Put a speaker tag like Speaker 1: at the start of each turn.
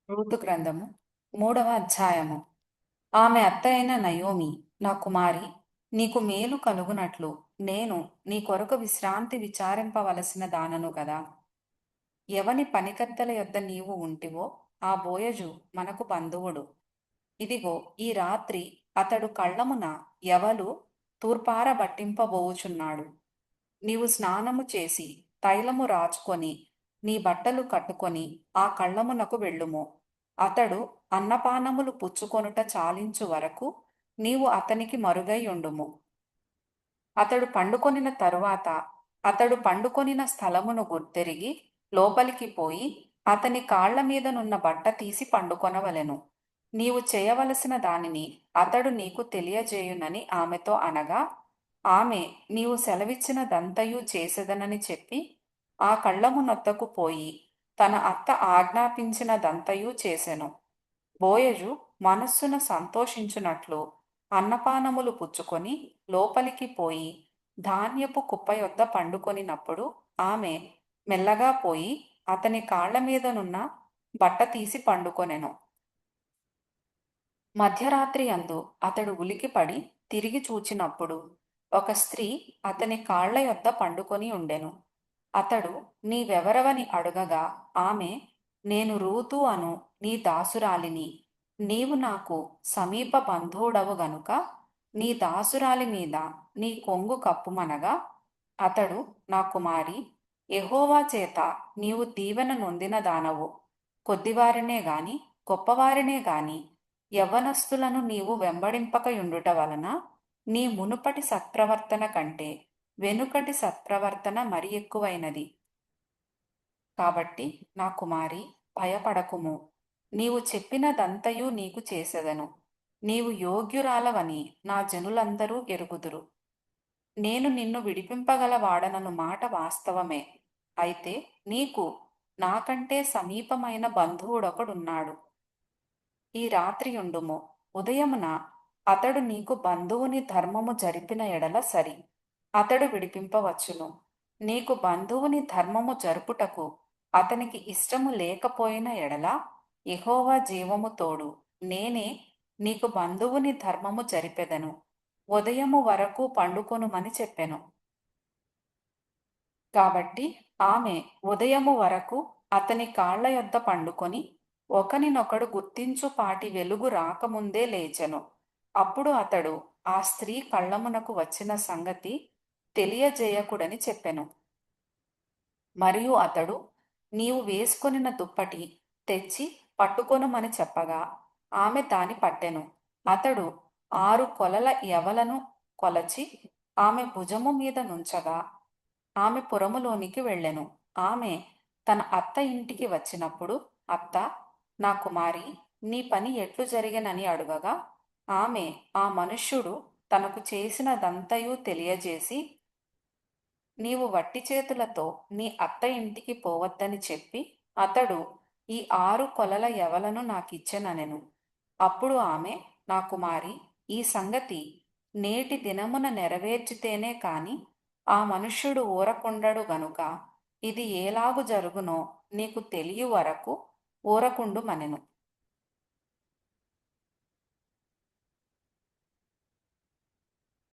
Speaker 1: Ruth గ్రంథము 3వ అధ్యాయము. ఆమె అత్త అయిన నయోమి, నా కుమారి, నీకు మేలు కలుగునట్లు నేను నీ కొరకు విశ్రాంతి విచారింపవలసిన దానను గదా. ఎవని పనికత్తెల యొద్ద నీవు ఉంటివో ఆ బోయజు మనకు బంధువుడు. ఇదిగో ఈ రాత్రి అతడు కళ్ళమున ఎవలు తూర్పార బట్టింపబోవుచున్నాడు. నీవు స్నానము చేసి తైలము రాచుకొని నీ బట్టలు కట్టుకొని ఆ కళ్ళమునకు వెళ్ళుము. అతడు అన్నపానములు పుచ్చుకొనుట చాలించు వరకు నీవు అతనికి మరుగై ఉండుము. అతడు పండుకొనిన తరువాత అతడు పండుకొనిన స్థలమును గుర్తెరిగి లోపలికి పోయి అతని కాళ్ల మీదనున్న బట్ట తీసి పండుకొనవలెను. నీవు చేయవలసిన దానిని అతడు నీకు తెలియజేయునని ఆమెతో అనగా, ఆమె నీవు సెలవిచ్చినదంతయు చేసెదనని చెప్పి ఆ కళ్ళమునొద్దకు పోయి తన అత్త ఆజ్ఞాపించినదంతయు చేసెను. బోయజు మనస్సున సంతోషించునట్లు అన్నపానములు పుచ్చుకొని లోపలికి పోయి ధాన్యపు కుప్ప యొద్ద పండుకొనినప్పుడు ఆమె మెల్లగా పోయి అతని కాళ్ల మీదనున్న బట్ట తీసి పండుకొనెను. మధ్యరాత్రి అందు అతడు ఉలికిపడి తిరిగి చూచినప్పుడు ఒక స్త్రీ అతని కాళ్ల యొద్ద పండుకొని ఉండెను. అతడు నీవెవరవని అడుగగా ఆమె, నేను రూతు అను నీ దాసురాలిని. నీవు నాకు సమీప బంధువుడవు గనుక నీ దాసురాలి మీద నీ కొంగు కప్పుమనగా, అతడు, నా కుమారి, యెహోవా చేత నీవు దీవెన నొందిన దానవు. కొద్దివారినే గాని గొప్పవారినే గాని యవ్వనస్తులను నీవు వెంబడింపకయుండుట వలన నీ మునుపటి సత్ప్రవర్తన కంటే వెనుకటి సత్ప్రవర్తన మరి ఎక్కువైనది. కాబట్టి నా కుమారి, భయపడకుము. నీవు చెప్పినదంతయు నీకు చేసెదను. నీవు యోగ్యురాలవని నా జనులందరూ ఎరుగుదురు. నేను నిన్ను విడిపింపగల వాడనను మాట వాస్తవమే. అయితే నీకు నాకంటే సమీపమైన బంధువుడొకడున్నాడు. ఈ రాత్రి ఉండుము. ఉదయమున అతడు నీకు బంధువుని ధర్మము జరిపిన ఎడల సరి, అతడు విడిపింపవచ్చును. నీకు బంధువుని ధర్మము జరుపుటకు అతనికి ఇష్టము లేకపోయిన ఎడల యెహోవా జీవము తోడు నేనే నీకు బంధువుని ధర్మము జరిపెదను. ఉదయము వరకు పండుకొనుమని చెప్పెను. కాబట్టి ఆమె ఉదయము వరకు అతని కాళ్ల యొద్ద పండుకొని ఒకనినొకడు గుర్తించు పాటి వెలుగు రాకముందే లేచెను. అప్పుడు అతడు ఆ స్త్రీ కళ్ళమునకు వచ్చిన సంగతి తెలియజేయకుడని చెప్పెను. మరియు అతడు, నీవు వేసుకొనిన దుప్పటి తెచ్చి పట్టుకొనుమని చెప్పగా ఆమె దాని పట్టెను. అతడు 6 కొలల యవలను కొలచి ఆమె భుజము మీద నుంచగా ఆమె పురములోనికి వెళ్ళెను. ఆమె తన అత్త ఇంటికి వచ్చినప్పుడు అత్త, నా కుమారి, నీ పని ఎట్లు జరిగెనని అడుగగా ఆమె ఆ మనుష్యుడు తనకు చేసినదంతయు తెలియజేసి, నీవు వట్టి చేతులతో నీ అత్త ఇంటికి పోవద్దని చెప్పి అతడు ఈ 6 కొలల యవలను నాకిచ్చెననెను. అప్పుడు ఆమె, నా కుమారి, ఈ సంగతి నేటి దినమున నెరవేర్చితేనే కాని ఆ మనుష్యుడు ఊరకుండడు గనుక ఇది ఏలాగు జరుగునో నీకు తెలియ వరకు ఊరకుండుమనెను.